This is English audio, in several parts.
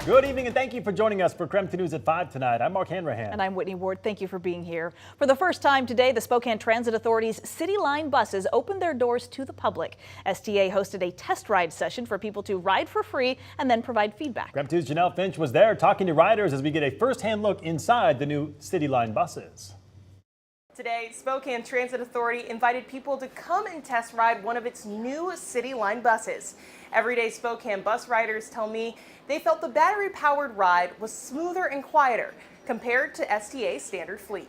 Good evening and thank you for joining us for KREM News at 5 tonight. I'm Mark Hanrahan. And I'm Whitney Ward. Thank you for being here. For the first time today, the Spokane Transit Authority's City Line buses opened their doors to the public. STA hosted a test ride session for people to ride for free and then provide feedback. KREM 2's Janelle Finch was there talking to riders as we get a first-hand look inside the new City Line buses. Today, Spokane Transit Authority invited people to come and test ride one of its new City Line buses. Everyday Spokane bus riders tell me they felt the battery-powered ride was smoother and quieter compared to STA's standard fleet.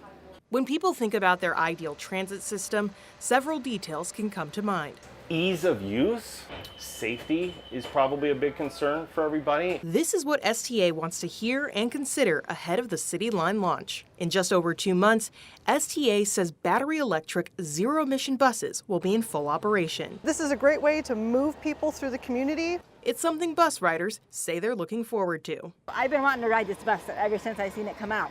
When people think about their ideal transit system, several details can come to mind. Ease of use, safety is probably a big concern for everybody. This is what STA wants to hear and consider ahead of the City Line launch. In just over 2 months, STA says battery electric zero-emission buses will be in full operation. This is a great way to move people through the community. It's something bus riders say they're looking forward to. I've been wanting to ride this bus ever since I've seen it come out.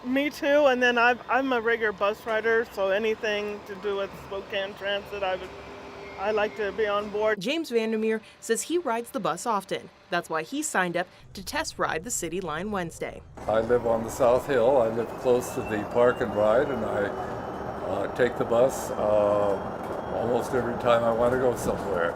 Me too, and then I'm a regular bus rider, so anything to do with Spokane Transit, I like to be on board. James Vandermeer says he rides the bus often. That's why he signed up to test ride the City Line Wednesday. I live on the South Hill. I live close to the park and ride, and I take the bus almost every time I want to go somewhere.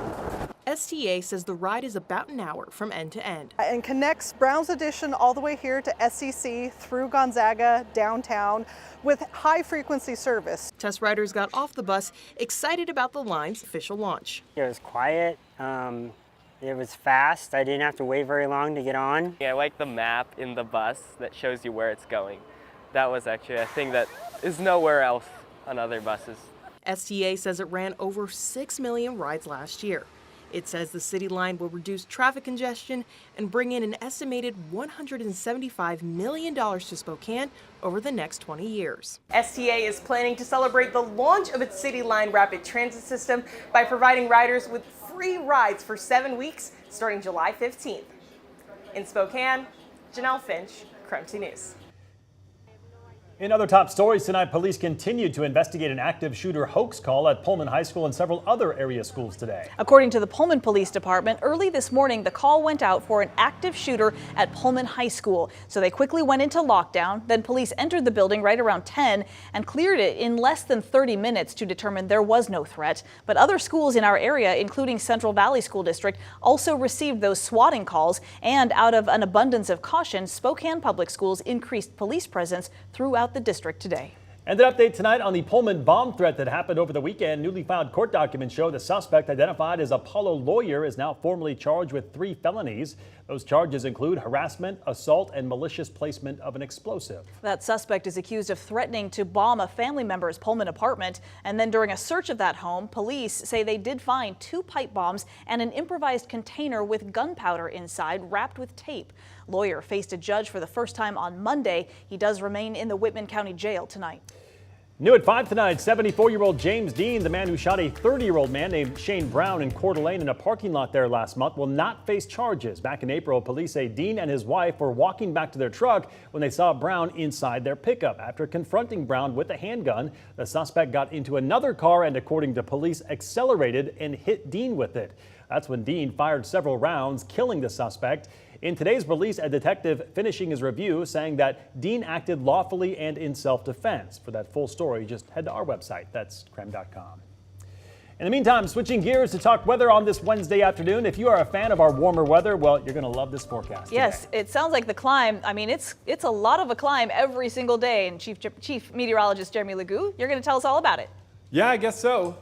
STA says the ride is about an hour from end to end. And connects Brown's Addition all the way here to SCC through Gonzaga, downtown, with high-frequency service. Test riders got off the bus excited about the line's official launch. It was quiet. It was fast. I didn't have to wait very long to get on. I like the map in the bus that shows you where it's going. That was actually a thing that is nowhere else on other buses. STA says it ran over 6 million rides last year. It says the City Line will reduce traffic congestion and bring in an estimated $175 million to Spokane over the next 20 years. STA is planning to celebrate the launch of its City Line rapid transit system by providing riders with free rides for 7 weeks starting July 15th. In Spokane, Janelle Finch, KREM 2 News. In other top stories tonight, police continued to investigate an active shooter hoax call at Pullman High School and several other area schools today. According to the Pullman Police Department, early this morning, the call went out for an active shooter at Pullman High School. So they quickly went into lockdown. Then police entered the building right around 10 and cleared it in less than 30 minutes to determine there was no threat. But other schools in our area, including Central Valley School District, also received those swatting calls. And out of an abundance of caution, Spokane Public Schools increased police presence throughout the district today. And an update tonight on the Pullman bomb threat that happened over the weekend. Newly found court documents show the suspect, identified as Apollo Lawyer, is now formally charged with 3 felonies. Those charges include harassment, assault, and malicious placement of an explosive. That suspect is accused of threatening to bomb a family member's Pullman apartment. And then during a search of that home, police say they did find 2 pipe bombs and an improvised container with gunpowder inside wrapped with tape. Lawyer faced a judge for the first time on Monday. He does remain in the Whitman County Jail tonight. New at 5 tonight, 74-year-old James Dean, the man who shot a 30-year-old man named Shane Brown in Coeur d'Alene in a parking lot there last month, will not face charges. Back in April, police say Dean and his wife were walking back to their truck when they saw Brown inside their pickup. After confronting Brown with a handgun, the suspect got into another car and, according to police, accelerated and hit Dean with it. That's when Dean fired several rounds, killing the suspect. In today's release, a detective finishing his review saying that Dean acted lawfully and in self-defense. For that full story, just head to our website. That's KREM.com. In the meantime, switching gears to talk weather on this Wednesday afternoon. If you are a fan of our warmer weather, well, you're going to love this forecast. Yes, today. it sounds like the climb. I mean, it's a lot of a climb every single day. And Chief Meteorologist Jeremy Legoo, you're going to tell us all about it. Yeah, I guess so.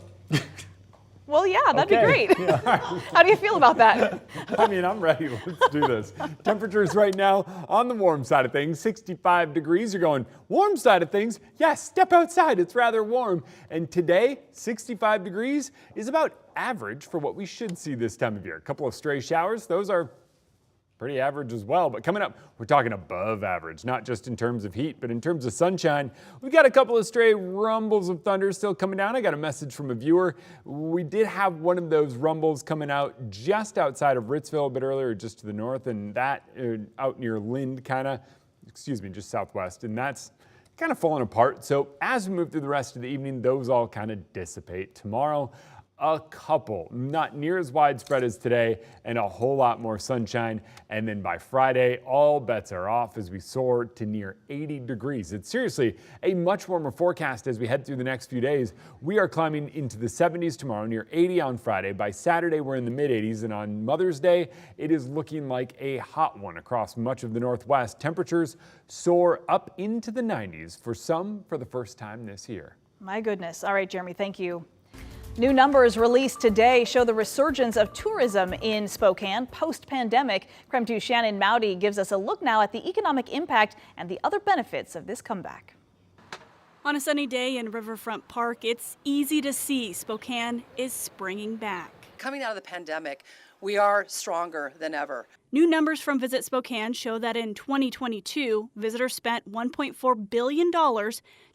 Well, yeah, that'd be great. Yeah. How do you feel about that? I mean, I'm ready. Let's do this. Temperatures right now on the warm side of things, 65 degrees. You're going, warm side of things? Yes, step outside. It's rather warm. And today, 65 degrees is about average for what we should see this time of year. A couple of stray showers. Those are pretty average as well, but coming up, we're talking above average, not just in terms of heat, but in terms of sunshine. We've got a couple of stray rumbles of thunder still coming down. I got a message from a viewer. We did have one of those rumbles coming out just outside of Ritzville a bit earlier, just to the north, and that out near Lind, just southwest, and that's kind of falling apart. So as we move through the rest of the evening, those all kind of dissipate. Tomorrow, a couple, not near as widespread as today, and a whole lot more sunshine. And then by Friday, all bets are off as we soar to near 80 degrees. It's seriously a much warmer forecast as we head through the next few days. We are climbing into the 70s tomorrow, near 80 on Friday. By Saturday, we're in the mid 80s, and on Mother's Day, it is looking like a hot one across much of the Northwest. Temperatures soar up into the 90s for some for the first time this year. My goodness. All right, Jeremy, thank you. New numbers released today show the resurgence of tourism in Spokane post-pandemic. KREM 2's Shannon Mowdy gives us a look now at the economic impact and the other benefits of this comeback. On a sunny day in Riverfront Park, it's easy to see Spokane is springing back. Coming out of the pandemic, we are stronger than ever. New numbers from Visit Spokane show that in 2022, visitors spent $1.4 billion,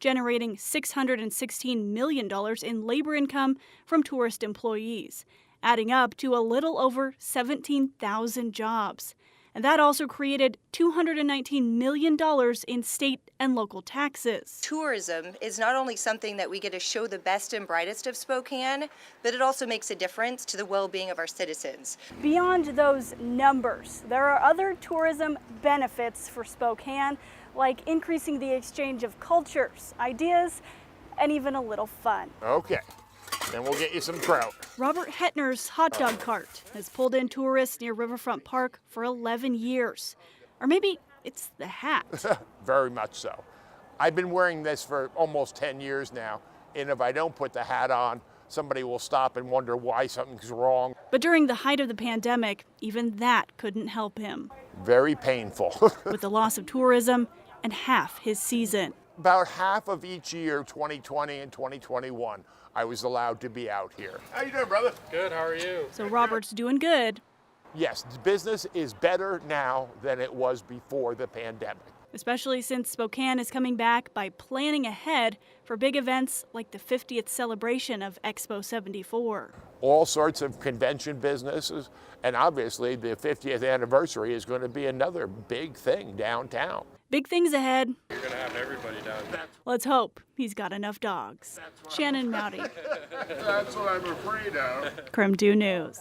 generating $616 million in labor income from tourist employees, adding up to a little over 17,000 jobs. And that also created $219 million in state and local taxes. Tourism is not only something that we get to show the best and brightest of Spokane, but it also makes a difference to the well-being of our citizens. Beyond those numbers, there are other tourism benefits for Spokane, like increasing the exchange of cultures, ideas, and even a little fun. Okay. Then we'll get you some trout. Robert Hetner's hot dog cart has pulled in tourists near Riverfront Park for 11 years. Or maybe it's the hat. Very much so. I've been wearing this for almost 10 years now, and if I don't put the hat on, somebody will stop and wonder why something's wrong. But during the height of the pandemic, even that couldn't help him. Very painful. With the loss of tourism and half his season. About half of each year, 2020 and 2021, I was allowed to be out here. How you doing, brother? Good, how are you? So Robert's doing good. Yes, the business is better now than it was before the pandemic. Especially since Spokane is coming back by planning ahead for big events like the 50th celebration of Expo 74. All sorts of convention businesses, and obviously the 50th anniversary is going to be another big thing downtown. Big things ahead. You're going to have everybody down there. Let's hope he's got enough dogs. Shannon Mowdy. That's what I'm afraid of. KREM 2 News.